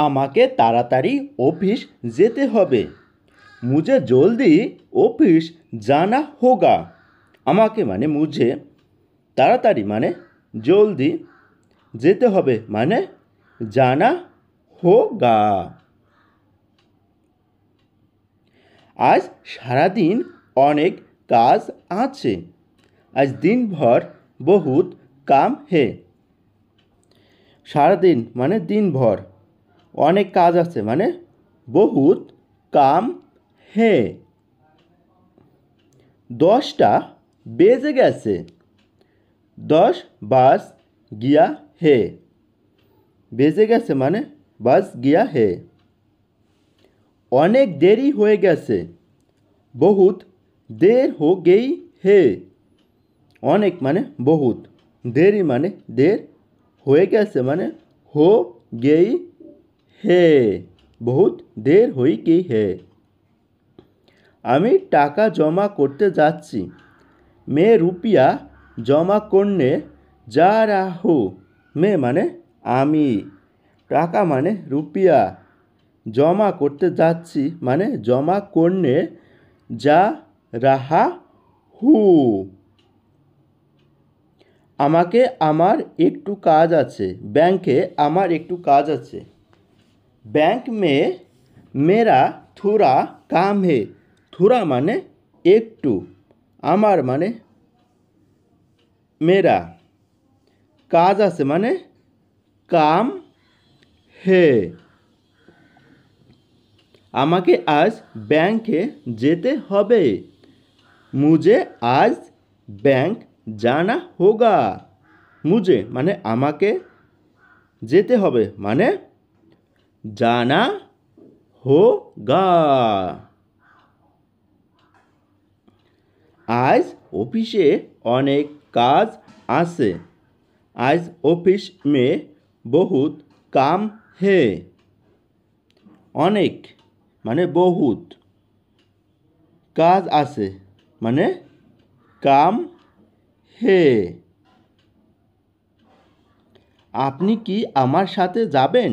আমাকে তাড়াতাড়ি অফিস যেতে হবে। মুঝে জলদি অফিস জানা হোগা। আমাকে মানে মুঝে, তাড়াতাড়ি মানে জলদি, যেতে হবে মানে জানা হোগা। আজ সারাদিন অনেক কাজ আছে। আজ দিনভর বহুত কাম হে। সারাদিন মানে দিনভর, অনেক কাজ আছে মানে বহুত কাম হে। 10টা বেজে গেছে। 10 বাজ গিয়া হে। বেজে গেছে মানে বাজ গিয়া হে। অনেক দেরি হয়ে গেছে। বহুত দের হো গেই হে। অনেক মানে বহুত, দেরি মানে দের, হয়ে গেছে মানে হো গেই হে। বহুত দের হই গেই হে। আমি টাকা জমা করতে যাচ্ছি। মে রুপিয়া জমা করনে যা রাহু। মে মানে আমি, টাকা মানে রুপিয়া, জমা করতে যাচ্ছি মানে জমা করনে যা রাহা হু। আমাকে আমার একটু কাজ আছে। ব্যাংকে আমার একটু কাজ আছে। बैंक में मेरा थोड़ा काम है। थोड़ा माने एकटू, आमार माने मेरा, काज आछे माने काम है। आमाके आज बैंके जेते होबे। मुझे आज बैंक जाना होगा। मुझे माने आमाके, जेते होबे माने जाना होगा। आज ऑफिसे अनेक काज आछे। आज ऑफिस में बहुत काम है। अनेक माने बहुत, काज आछे माने काम है। আপনি কি আমার সাথে যাবেন?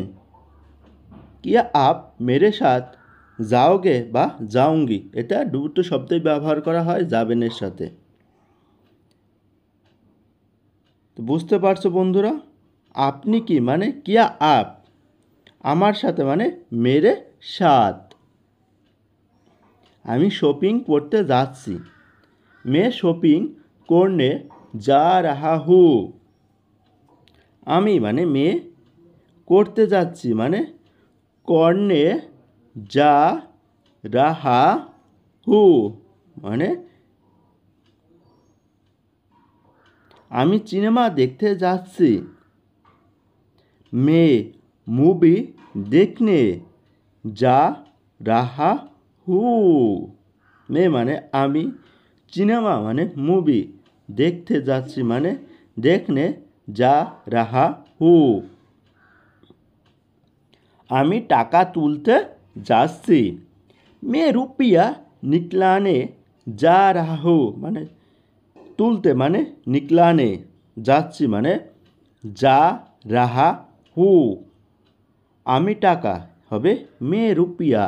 क्या आप मेरे साथ जाओगे বা जाऊंगी, এটা দুটো শব্দই ব্যবহার করা হয় যাবেনের সাথে। তো বুঝতে পারছো বন্ধুরা, আপনি কি মানে কিয়া আপ, আমার সাথে মানে মেরে সাথ। আমি শপিং করতে যাচ্ছি। মে শপিং করনে যা রাহা হু। আমি মানে মে, করতে যাচ্ছি মানে করনে যা রাহা হু মানে আমি সিনেমা দেখতে যাচ্ছি। मैं मूवी देखने जा रहा हूँ। मैं माने आमी, सिनेमा माने मूवी, देखते जाচ্ছি माने देखने जा रहा हूँ। आमी टाका तुलते जाচ্ছি। मैं रुपया निकलाने जा रहा हूँ माने তুলতে মানে নিকলানে, যাচ্ছি মানে যা রাহা হু। আমি টাকা হবে মে রুপিয়া।